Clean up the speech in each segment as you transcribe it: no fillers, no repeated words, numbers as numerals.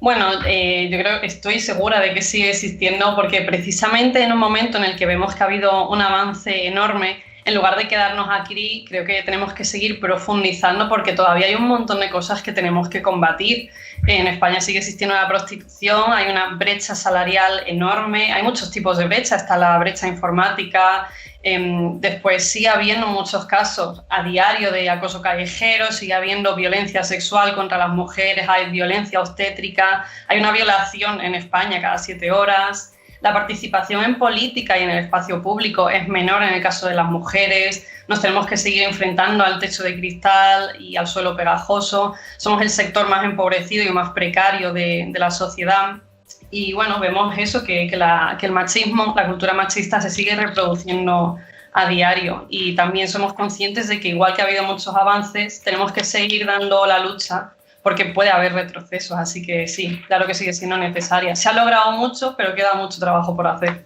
Bueno, yo creo que estoy segura de que sigue existiendo porque precisamente en un momento en el que vemos que ha habido un avance enorme, en lugar de quedarnos aquí, creo que tenemos que seguir profundizando porque todavía hay un montón de cosas que tenemos que combatir. En España sigue existiendo la prostitución, hay una brecha salarial enorme, hay muchos tipos de brecha, está la brecha informática. Después sigue habiendo muchos casos a diario de acoso callejero, sigue habiendo violencia sexual contra las mujeres, hay violencia obstétrica, hay una violación en España cada 7 horas. La participación en política y en el espacio público es menor en el caso de las mujeres. Nos tenemos que seguir enfrentando al techo de cristal y al suelo pegajoso. Somos el sector más empobrecido y más precario de la sociedad. Y bueno, vemos eso, que el machismo, la cultura machista se sigue reproduciendo a diario. Y también somos conscientes de que igual que ha habido muchos avances, tenemos que seguir dando la lucha porque puede haber retrocesos. Así que sí, claro que sigue siendo necesaria. Se ha logrado mucho, pero queda mucho trabajo por hacer.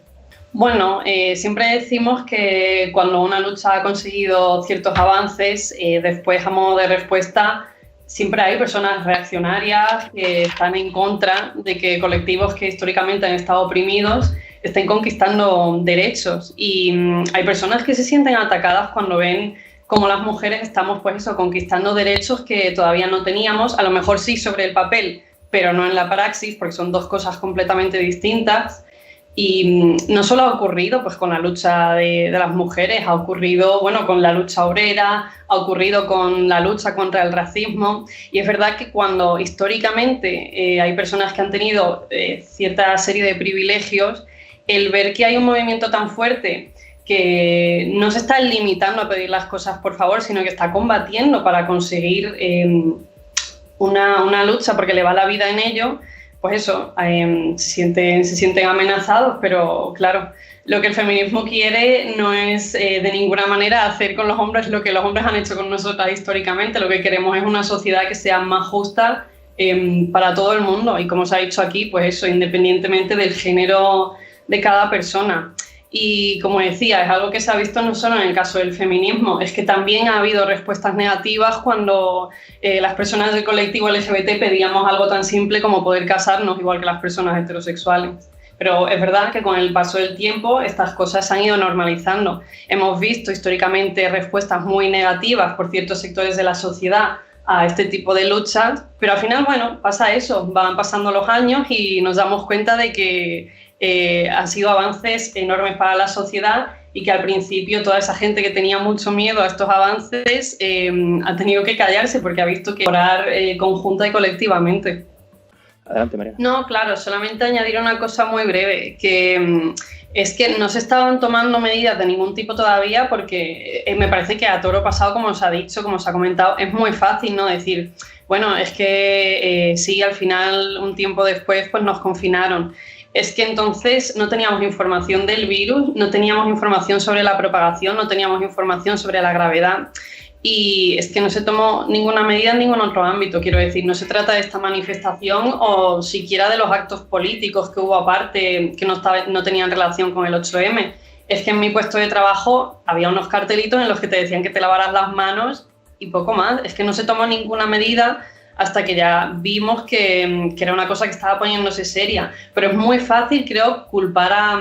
Bueno, siempre decimos que cuando una lucha ha conseguido ciertos avances, después a modo de respuesta siempre hay personas reaccionarias que están en contra de que colectivos que históricamente han estado oprimidos estén conquistando derechos. Y hay personas que se sienten atacadas cuando ven cómo las mujeres estamos, pues eso, conquistando derechos que todavía no teníamos, a lo mejor sí sobre el papel, pero no en la praxis, porque son dos cosas completamente distintas. Y no solo ha ocurrido pues, con la lucha de las mujeres, ha ocurrido bueno, con la lucha obrera, ha ocurrido con la lucha contra el racismo. Y es verdad que cuando históricamente hay personas que han tenido cierta serie de privilegios, el ver que hay un movimiento tan fuerte que no se está limitando a pedir las cosas por favor, sino que está combatiendo para conseguir una lucha porque le va la vida en ello, pues eso, se sienten amenazados, pero claro, lo que el feminismo quiere no es de ninguna manera hacer con los hombres lo que los hombres han hecho con nosotras históricamente. Lo que queremos es una sociedad que sea más justa para todo el mundo y, como se ha dicho aquí, pues eso, independientemente del género de cada persona. Y como decía, es algo que se ha visto no solo en el caso del feminismo, es que también ha habido respuestas negativas cuando las personas del colectivo LGBT pedíamos algo tan simple como poder casarnos igual que las personas heterosexuales. Pero es verdad que con el paso del tiempo estas cosas se han ido normalizando. Hemos visto históricamente respuestas muy negativas por ciertos sectores de la sociedad a este tipo de luchas, pero al final, bueno, pasa eso, van pasando los años y nos damos cuenta de que han sido avances enormes para la sociedad y que al principio toda esa gente que tenía mucho miedo a estos avances ha tenido que callarse porque ha visto que orar conjunta y colectivamente. Adelante, María. No, claro, solamente añadir una cosa muy breve, que es que no se estaban tomando medidas de ningún tipo todavía porque me parece que a toro pasado, como os ha dicho, como os ha comentado, es muy fácil, ¿no? Decir, bueno, es que sí, al final, un tiempo después, pues nos confinaron. Es que entonces no teníamos información del virus, no teníamos información sobre la propagación, no teníamos información sobre la gravedad y es que no se tomó ninguna medida en ningún otro ámbito, quiero decir, no se trata de esta manifestación o siquiera de los actos políticos que hubo aparte que no tenían relación con el 8M. Es que en mi puesto de trabajo había unos cartelitos en los que te decían que te lavaras las manos y poco más, es que no se tomó ninguna medida hasta que ya vimos que era una cosa que estaba poniéndose seria. Pero es muy fácil, creo, culpar a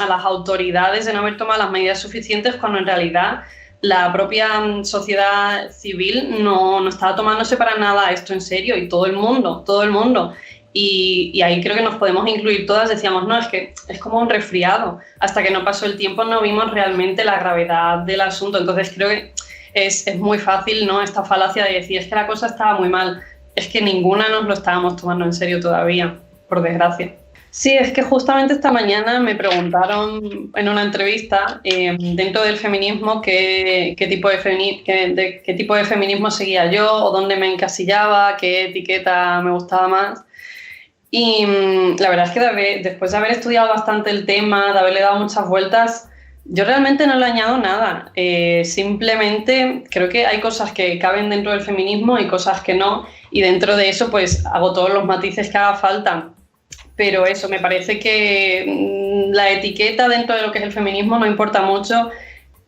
las autoridades de no haber tomado las medidas suficientes cuando en realidad la propia sociedad civil no estaba tomándose para nada esto en serio y todo el mundo. Y ahí creo que nos podemos incluir todas, decíamos, no, es que es como un resfriado. Hasta que no pasó el tiempo no vimos realmente la gravedad del asunto. Entonces creo que es muy fácil, ¿no?, esta falacia de decir, es que la cosa estaba muy mal. Es que ninguna nos lo estábamos tomando en serio todavía, por desgracia. Sí, es que justamente esta mañana me preguntaron en una entrevista dentro del feminismo qué tipo de feminismo seguía yo o dónde me encasillaba, qué etiqueta me gustaba más. Y la verdad es que después de haber estudiado bastante el tema, de haberle dado muchas vueltas, yo realmente no le añado nada. Simplemente creo que hay cosas que caben dentro del feminismo y cosas que no, y dentro de eso pues hago todos los matices que haga falta. Pero eso, me parece que la etiqueta dentro de lo que es el feminismo no importa mucho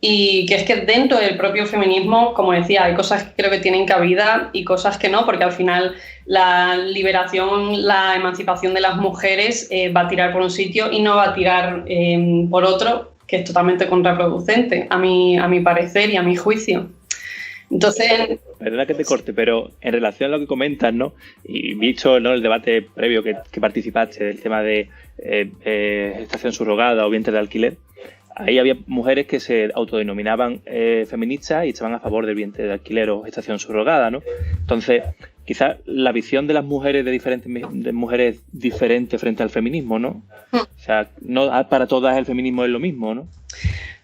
y que es que dentro del propio feminismo, como decía, hay cosas que creo que tienen cabida y cosas que no, porque al final la liberación, la emancipación de las mujeres va a tirar por un sitio y no va a tirar por otro, que es totalmente contraproducente, a mi parecer y a mi juicio. Entonces... Perdona que te corte, pero en relación a lo que comentas, ¿no? Y visto, ¿no?, el debate previo que participaste del tema de gestación subrogada o vientre de alquiler, ahí había mujeres que se autodenominaban feministas y estaban a favor del vientre de alquiler o gestación subrogada, ¿no? Entonces, quizás la visión de las mujeres de mujeres diferente frente al feminismo, ¿no? O sea, no para todas el feminismo es lo mismo, ¿no?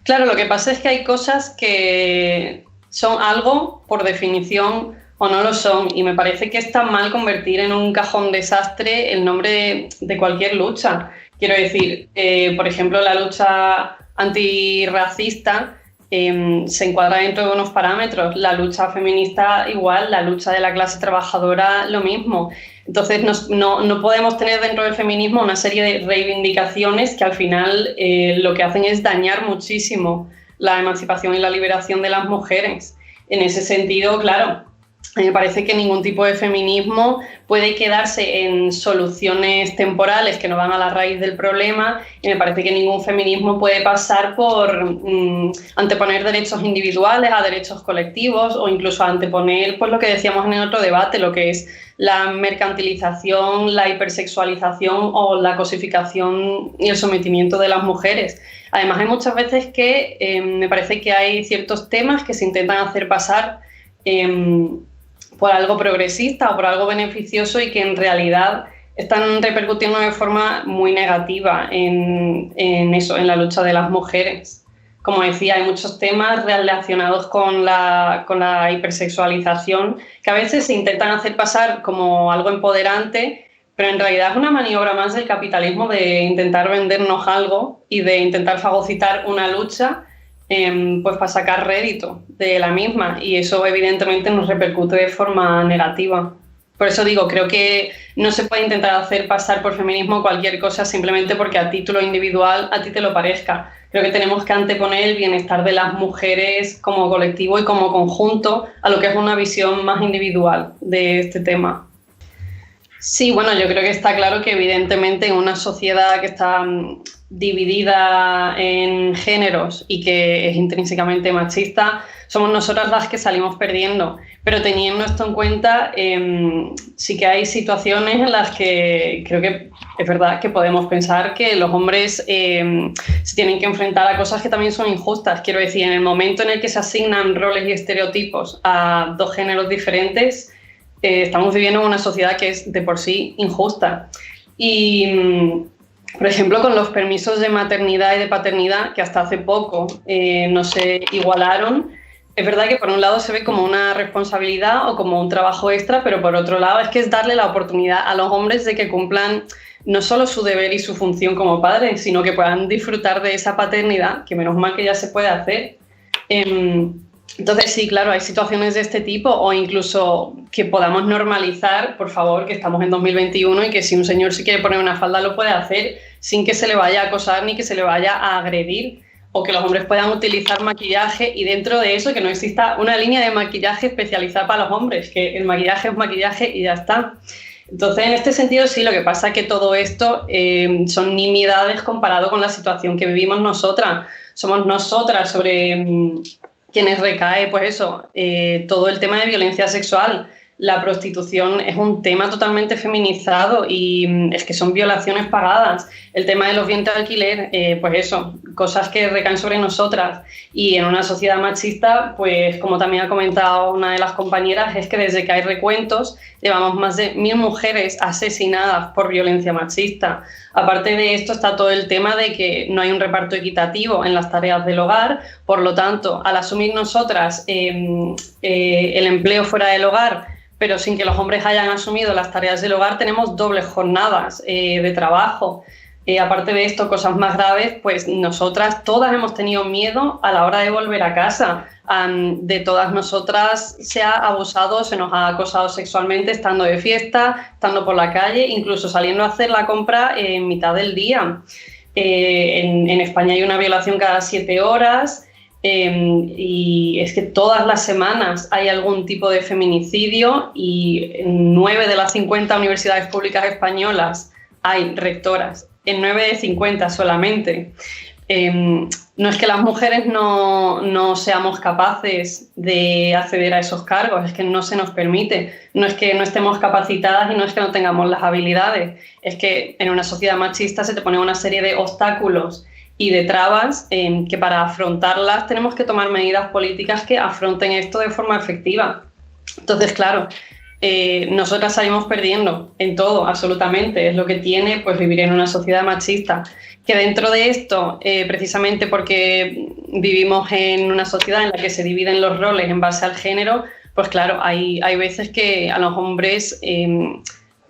Claro, lo que pasa es que hay cosas que son algo por definición o no lo son, y me parece que está mal convertir en un cajón desastre el nombre de cualquier lucha. Quiero decir, por ejemplo, la lucha antirracista se encuadra dentro de unos parámetros, la lucha feminista igual, la lucha de la clase trabajadora lo mismo. Entonces no podemos tener dentro del feminismo una serie de reivindicaciones que al final lo que hacen es dañar muchísimo la emancipación y la liberación de las mujeres. En ese sentido, claro, me parece que ningún tipo de feminismo puede quedarse en soluciones temporales que no van a la raíz del problema, y me parece que ningún feminismo puede pasar por anteponer derechos individuales a derechos colectivos, o incluso anteponer, pues lo que decíamos en el otro debate, lo que es la mercantilización, la hipersexualización o la cosificación y el sometimiento de las mujeres. Además, hay muchas veces que me parece que hay ciertos temas que se intentan hacer pasar por algo progresista o por algo beneficioso y que en realidad están repercutiendo de forma muy negativa en la lucha de las mujeres. Como decía, hay muchos temas relacionados con la hipersexualización que a veces se intentan hacer pasar como algo empoderante, pero en realidad es una maniobra más del capitalismo de intentar vendernos algo y de intentar fagocitar una lucha pues para sacar rédito de la misma, y eso evidentemente nos repercute de forma negativa. Por eso digo, creo que no se puede intentar hacer pasar por feminismo cualquier cosa simplemente porque a título individual a ti te lo parezca. Creo que tenemos que anteponer el bienestar de las mujeres como colectivo y como conjunto a lo que es una visión más individual de este tema. Sí, bueno, yo creo que está claro que evidentemente en una sociedad que está dividida en géneros y que es intrínsecamente machista, somos nosotras las que salimos perdiendo. Pero teniendo esto en cuenta, sí que hay situaciones en las que creo que es verdad que podemos pensar que los hombres se tienen que enfrentar a cosas que también son injustas. Quiero decir, en el momento en el que se asignan roles y estereotipos a dos géneros diferentes, estamos viviendo en una sociedad que es de por sí injusta. Y, por ejemplo, con los permisos de maternidad y de paternidad, que hasta hace poco no se igualaron, es verdad que por un lado se ve como una responsabilidad o como un trabajo extra, pero por otro lado es que es darle la oportunidad a los hombres de que cumplan no solo su deber y su función como padres, sino que puedan disfrutar de esa paternidad, que menos mal que ya se puede hacer. Entonces sí, claro, hay situaciones de este tipo, o incluso que podamos normalizar, por favor, que estamos en 2021 y que si un señor se quiere poner una falda lo puede hacer sin que se le vaya a acosar ni que se le vaya a agredir, o que los hombres puedan utilizar maquillaje y dentro de eso que no exista una línea de maquillaje especializada para los hombres, que el maquillaje es maquillaje y ya está. Entonces, en este sentido, sí, lo que pasa es que todo esto son nimiedades comparado con la situación que vivimos nosotras. Somos nosotras sobre quienes recae, pues eso, todo el tema de violencia sexual. La prostitución es un tema totalmente feminizado y es que son violaciones pagadas. El tema de los vientres de alquiler, pues eso, cosas que recaen sobre nosotras. Y en una sociedad machista, pues como también ha comentado una de las compañeras, es que desde que hay recuentos llevamos más de 1000 mujeres asesinadas por violencia machista. Aparte de esto está todo el tema de que no hay un reparto equitativo en las tareas del hogar, por lo tanto, al asumir nosotras el empleo fuera del hogar, pero sin que los hombres hayan asumido las tareas del hogar, tenemos dobles jornadas de trabajo. Aparte de esto, cosas más graves, pues nosotras todas hemos tenido miedo a la hora de volver a casa. De todas nosotras se ha abusado, se nos ha acosado sexualmente estando de fiesta, estando por la calle, incluso saliendo a hacer la compra en mitad del día. En España hay una violación cada 7 horas. y es que todas las semanas hay algún tipo de feminicidio y en 9 de las 50 universidades públicas españolas hay rectoras, en 9 de 50 solamente. No es que las mujeres no seamos capaces de acceder a esos cargos, es que no se nos permite, no es que no estemos capacitadas y no es que no tengamos las habilidades, es que en una sociedad machista se te pone una serie de obstáculos y de trabas que para afrontarlas tenemos que tomar medidas políticas que afronten esto de forma efectiva. Entonces, claro, nosotras salimos perdiendo en todo, absolutamente. Es lo que tiene pues vivir en una sociedad machista. Que dentro de esto, precisamente porque vivimos en una sociedad en la que se dividen los roles en base al género, pues claro, hay veces que a los hombres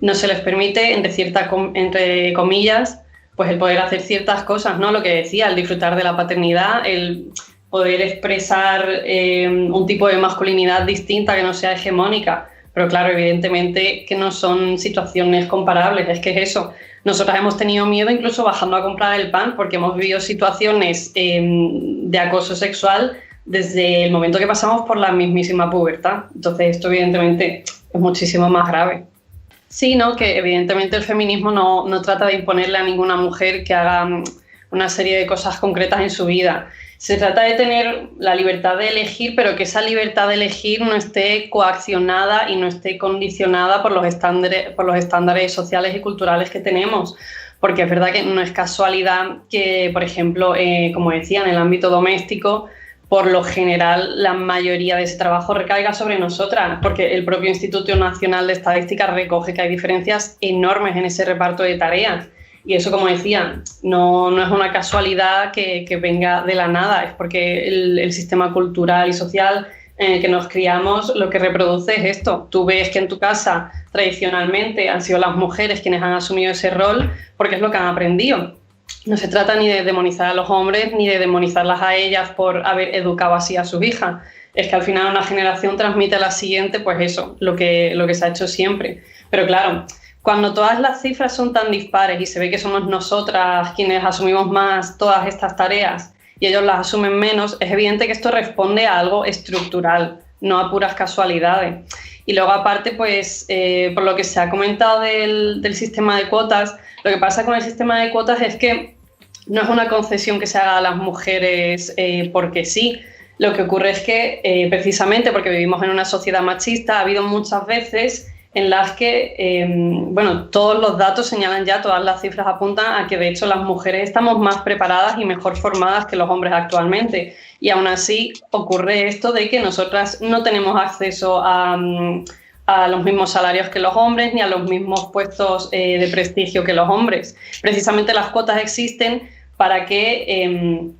no se les permite, entre comillas, pues el poder hacer ciertas cosas, ¿no? Lo que decía, el disfrutar de la paternidad, el poder expresar un tipo de masculinidad distinta que no sea hegemónica. Pero claro, evidentemente que no son situaciones comparables, es que es eso. Nosotras hemos tenido miedo incluso bajando a comprar el pan porque hemos vivido situaciones de acoso sexual desde el momento que pasamos por la mismísima pubertad. Entonces esto evidentemente es muchísimo más grave. Sí, ¿no? Que evidentemente el feminismo no trata de imponerle a ninguna mujer que haga una serie de cosas concretas en su vida. Se trata de tener la libertad de elegir, pero que esa libertad de elegir no esté coaccionada y no esté condicionada por los estándares sociales y culturales que tenemos. Porque es verdad que no es casualidad que, por ejemplo, como decía, en el ámbito doméstico, por lo general la mayoría de ese trabajo recaiga sobre nosotras, porque el propio Instituto Nacional de Estadística recoge que hay diferencias enormes en ese reparto de tareas. Y eso, como decía, no es una casualidad que venga de la nada, es porque el sistema cultural y social en el que nos criamos lo que reproduce es esto. Tú ves que en tu casa tradicionalmente han sido las mujeres quienes han asumido ese rol porque es lo que han aprendido. No se trata ni de demonizar a los hombres ni de demonizarlas a ellas por haber educado así a sus hijas. Es que al final una generación transmite a la siguiente, pues eso, lo que se ha hecho siempre. Pero claro, cuando todas las cifras son tan dispares y se ve que somos nosotras quienes asumimos más todas estas tareas y ellos las asumen menos, es evidente que esto responde a algo estructural, no a puras casualidades. Y luego aparte, pues por lo que se ha comentado del sistema de cuotas, lo que pasa con el sistema de cuotas es que no es una concesión que se haga a las mujeres porque sí. Lo que ocurre es que precisamente porque vivimos en una sociedad machista, ha habido muchas veces en las que, todos los datos señalan ya, todas las cifras apuntan a que de hecho las mujeres estamos más preparadas y mejor formadas que los hombres actualmente. Y aún así ocurre esto de que nosotras no tenemos acceso a los mismos salarios que los hombres ni a los mismos puestos de prestigio que los hombres. Precisamente las cuotas existen para que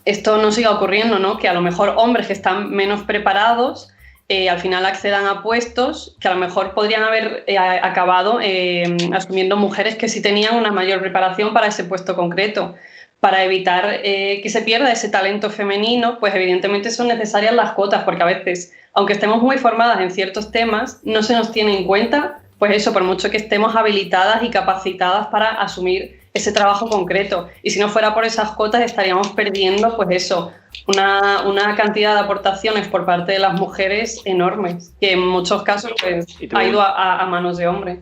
esto no siga ocurriendo, ¿no? Que a lo mejor hombres que están menos preparados al final accedan a puestos que a lo mejor podrían haber acabado asumiendo mujeres que sí tenían una mayor preparación para ese puesto concreto. Para evitar que se pierda ese talento femenino, pues evidentemente son necesarias las cuotas, porque a veces, aunque estemos muy formadas en ciertos temas, no se nos tiene en cuenta, pues eso, por mucho que estemos habilitadas y capacitadas para asumir ese trabajo concreto. Y si no fuera por esas cuotas estaríamos perdiendo, pues eso, una cantidad de aportaciones por parte de las mujeres enormes, que en muchos casos pues, ha ido a manos de hombres.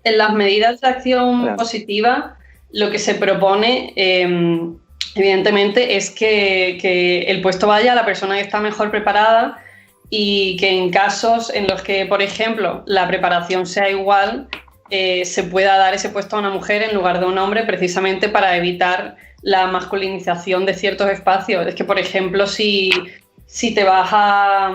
En las medidas de acción positiva, lo que se propone, evidentemente, es que el puesto vaya a la persona que está mejor preparada y que en casos en los que, por ejemplo, la preparación sea igual, se pueda dar ese puesto a una mujer en lugar de un hombre, precisamente para evitar la masculinización de ciertos espacios. Es que, por ejemplo, si te vas a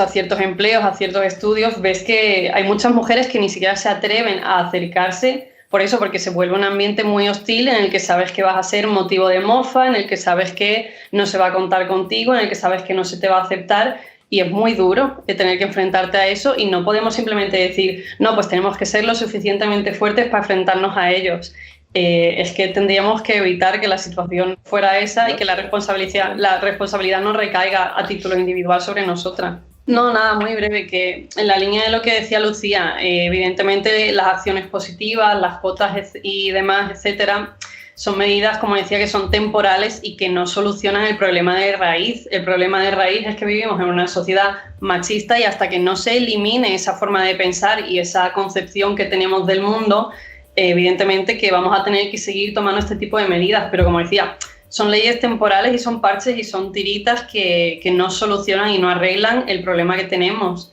ciertos empleos, a ciertos estudios, ves que hay muchas mujeres que ni siquiera se atreven a acercarse por eso, porque se vuelve un ambiente muy hostil en el que sabes que vas a ser motivo de mofa, en el que sabes que no se va a contar contigo, en el que sabes que no se te va a aceptar. Y es muy duro tener que enfrentarte a eso y no podemos simplemente decir, no, pues tenemos que ser lo suficientemente fuertes para enfrentarnos a ellos. Es que tendríamos que evitar que la situación fuera esa y que la responsabilidad no recaiga a título individual sobre nosotras. No, nada, muy breve, que en la línea de lo que decía Lucía, evidentemente las acciones positivas, las cuotas y demás, etcétera, son medidas, como decía, que son temporales y que no solucionan el problema de raíz. El problema de raíz es que vivimos en una sociedad machista y hasta que no se elimine esa forma de pensar y esa concepción que tenemos del mundo, evidentemente que vamos a tener que seguir tomando este tipo de medidas. Pero como decía, son leyes temporales y son parches y son tiritas que no solucionan y no arreglan el problema que tenemos.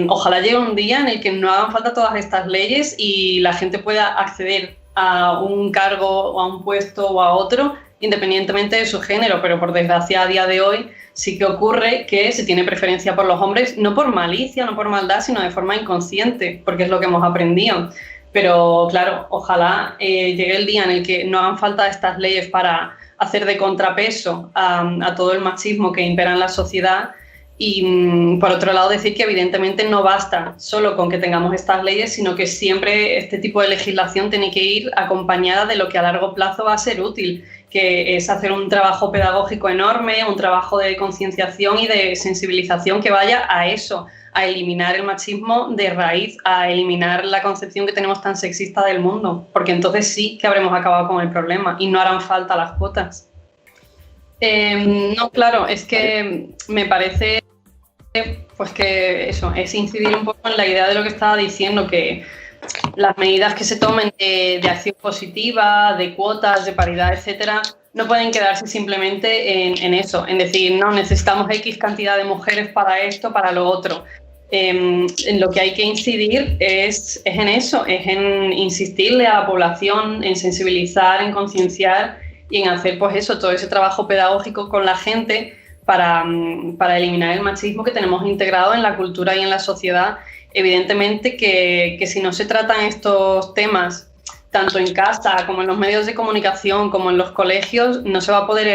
Ojalá llegue un día en el que no hagan falta todas estas leyes y la gente pueda acceder a un cargo o a un puesto o a otro, independientemente de su género, pero por desgracia a día de hoy sí que ocurre que se tiene preferencia por los hombres, no por malicia, no por maldad, sino de forma inconsciente, porque es lo que hemos aprendido. Pero claro, ojalá llegue el día en el que no hagan falta estas leyes para hacer de contrapeso a todo el machismo que impera en la sociedad. Y por otro lado decir que evidentemente no basta solo con que tengamos estas leyes, sino que siempre este tipo de legislación tiene que ir acompañada de lo que a largo plazo va a ser útil, que es hacer un trabajo pedagógico enorme, un trabajo de concienciación y de sensibilización que vaya a eso, a eliminar el machismo de raíz, a eliminar la concepción que tenemos tan sexista del mundo, porque entonces sí que habremos acabado con el problema y no harán falta las cuotas. No, claro, es que me parece pues que eso, es incidir un poco en la idea de lo que estaba diciendo, que las medidas que se tomen de acción positiva, de cuotas, de paridad, etcétera, no pueden quedarse simplemente en eso, en decir, no, necesitamos X cantidad de mujeres para esto, para lo otro. En lo que hay que incidir es en eso, es en insistirle a la población, en sensibilizar, en concienciar y en hacer pues eso, todo ese trabajo pedagógico con la gente para eliminar el machismo que tenemos integrado en la cultura y en la sociedad. Evidentemente que si no se tratan estos temas tanto en casa como en los medios de comunicación como en los colegios, no se va a poder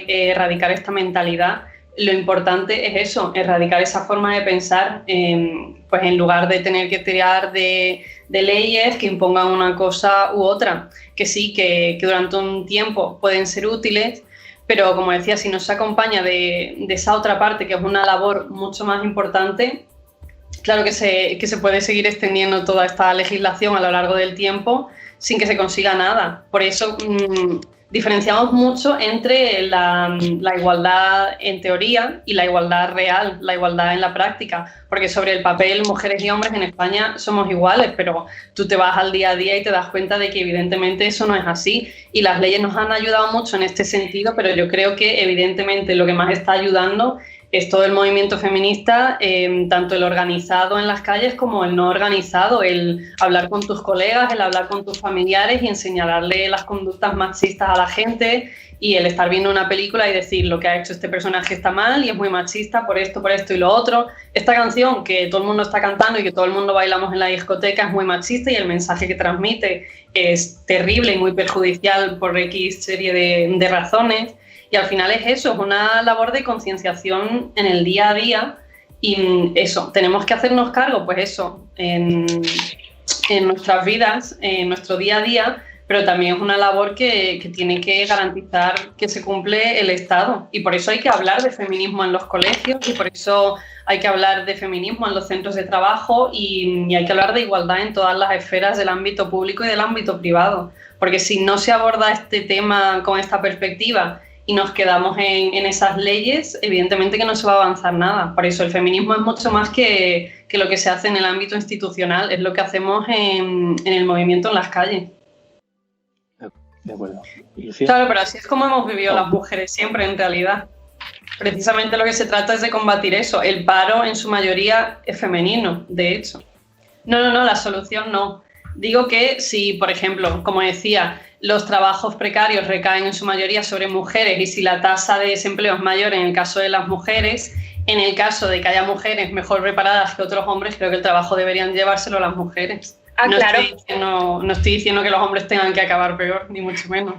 erradicar esta mentalidad. Lo importante es eso, erradicar esa forma de pensar, pues en lugar de tener que tirar de leyes que impongan una cosa u otra, que sí, que durante un tiempo pueden ser útiles, pero como decía, si no se acompaña de esa otra parte, que es una labor mucho más importante, claro que se puede seguir extendiendo toda esta legislación a lo largo del tiempo sin que se consiga nada. Por eso diferenciamos mucho entre la igualdad en teoría y la igualdad real, la igualdad en la práctica, porque sobre el papel mujeres y hombres en España somos iguales, pero tú te vas al día a día y te das cuenta de que evidentemente eso no es así, y las leyes nos han ayudado mucho en este sentido, pero yo creo que evidentemente lo que más está ayudando es todo el movimiento feminista, tanto el organizado en las calles como el no organizado, el hablar con tus colegas, el hablar con tus familiares y enseñarle las conductas machistas a la gente, y el estar viendo una película y decir lo que ha hecho este personaje está mal y es muy machista por esto y lo otro. Esta canción que todo el mundo está cantando y que todo el mundo bailamos en la discoteca es muy machista y el mensaje que transmite es terrible y muy perjudicial por X serie de razones. Y al final es eso, es una labor de concienciación en el día a día, y eso, tenemos que hacernos cargo, pues eso, en nuestras vidas, en nuestro día a día, pero también es una labor que tiene que garantizar que se cumple el Estado. Y por eso hay que hablar de feminismo en los colegios, y por eso hay que hablar de feminismo en los centros de trabajo, y hay que hablar de igualdad en todas las esferas del ámbito público y del ámbito privado. Porque si no se aborda este tema con esta perspectiva y nos quedamos en esas leyes, evidentemente que no se va a avanzar nada. Por eso el feminismo es mucho más que lo que se hace en el ámbito institucional, es lo que hacemos en el movimiento en las calles. De acuerdo. Claro, pero así es como hemos vivido las mujeres siempre, en realidad. Precisamente lo que se trata es de combatir eso. El paro en su mayoría es femenino, de hecho. No, la solución no. Digo que si, por ejemplo, como decía, los trabajos precarios recaen en su mayoría sobre mujeres, y si la tasa de desempleo es mayor en el caso de las mujeres, en el caso de que haya mujeres mejor preparadas que otros hombres, creo que el trabajo deberían llevárselo las mujeres. Claro. No estoy diciendo que los hombres tengan que acabar peor, ni mucho menos.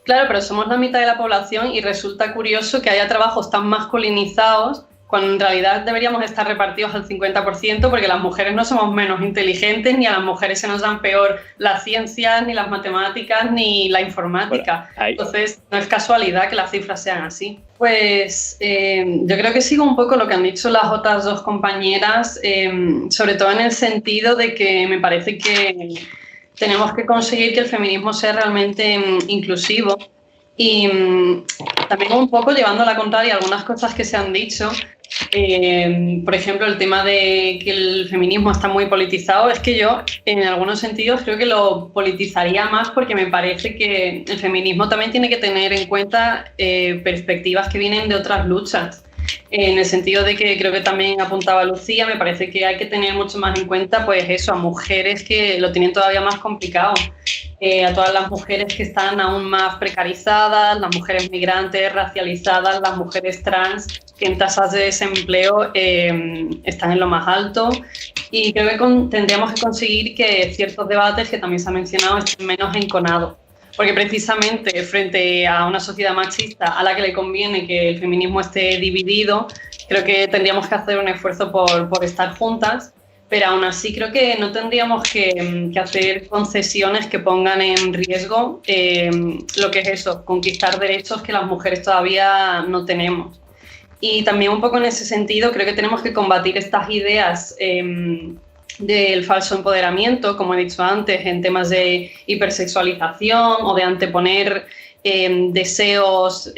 Claro, pero somos la mitad de la población y resulta curioso que haya trabajos tan masculinizados cuando en realidad deberíamos estar repartidos al 50%, porque las mujeres no somos menos inteligentes, ni a las mujeres se nos dan peor las ciencias, ni las matemáticas, ni la informática. Bueno, entonces, no es casualidad que las cifras sean así. Pues yo creo que sigo un poco lo que han dicho las otras dos compañeras, sobre todo en el sentido de que me parece que tenemos que conseguir que el feminismo sea realmente inclusivo y también un poco llevando a la contraria algunas cosas que se han dicho. Por ejemplo, el tema de que el feminismo está muy politizado, es que yo en algunos sentidos creo que lo politizaría más porque me parece que el feminismo también tiene que tener en cuenta perspectivas que vienen de otras luchas. En el sentido de que creo que también apuntaba Lucía, me parece que hay que tener mucho más en cuenta pues eso, a mujeres que lo tienen todavía más complicado, a todas las mujeres que están aún más precarizadas, las mujeres migrantes, racializadas, las mujeres trans, que en tasas de desempleo están en lo más alto, y creo que tendríamos que conseguir que ciertos debates que también se han mencionado estén menos enconados. Porque precisamente frente a una sociedad machista a la que le conviene que el feminismo esté dividido, creo que tendríamos que hacer un esfuerzo por estar juntas, pero aún así creo que no tendríamos que hacer concesiones que pongan en riesgo lo que es eso, conquistar derechos que las mujeres todavía no tenemos. Y también un poco en ese sentido creo que tenemos que combatir estas ideas del falso empoderamiento, como he dicho antes, en temas de hipersexualización o de anteponer deseos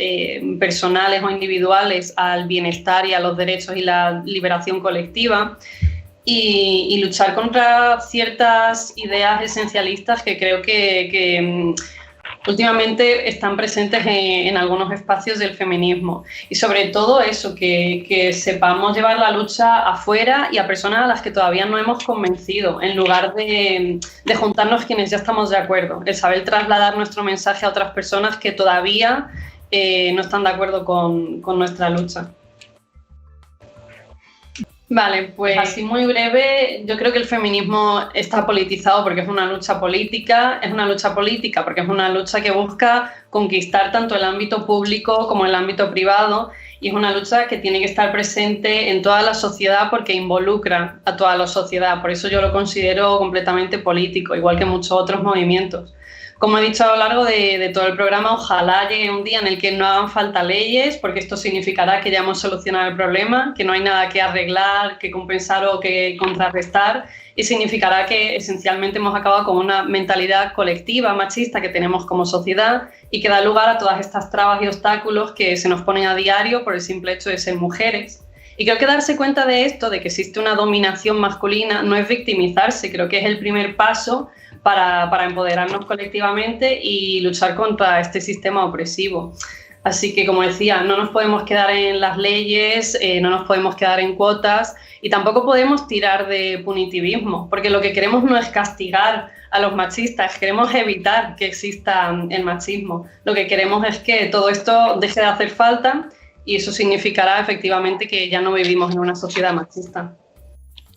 personales o individuales al bienestar y a los derechos y la liberación colectiva, y luchar contra ciertas ideas esencialistas que creo que últimamente están presentes en algunos espacios del feminismo. Y sobre todo eso, que sepamos llevar la lucha afuera y a personas a las que todavía no hemos convencido, en lugar de juntarnos quienes ya estamos de acuerdo. El saber trasladar nuestro mensaje a otras personas que todavía no están de acuerdo con nuestra lucha. Vale, pues así muy breve, yo creo que el feminismo está politizado porque es una lucha política porque es una lucha que busca conquistar tanto el ámbito público como el ámbito privado, y es una lucha que tiene que estar presente en toda la sociedad porque involucra a toda la sociedad, por eso yo lo considero completamente político, igual que muchos otros movimientos. Como he dicho a lo largo de todo el programa, ojalá llegue un día en el que no hagan falta leyes, porque esto significará que ya hemos solucionado el problema, que no hay nada que arreglar, que compensar o que contrarrestar, y significará que esencialmente hemos acabado con una mentalidad colectiva machista que tenemos como sociedad y que da lugar a todas estas trabas y obstáculos que se nos ponen a diario por el simple hecho de ser mujeres. Y creo que darse cuenta de esto, de que existe una dominación masculina, no es victimizarse, creo que es el primer paso para empoderarnos colectivamente y luchar contra este sistema opresivo. Así que, como decía, no nos podemos quedar en las leyes, no nos podemos quedar en cuotas y tampoco podemos tirar de punitivismo, porque lo que queremos no es castigar a los machistas, queremos evitar que exista el machismo. Lo que queremos es que todo esto deje de hacer falta, y eso significará efectivamente que ya no vivimos en una sociedad machista.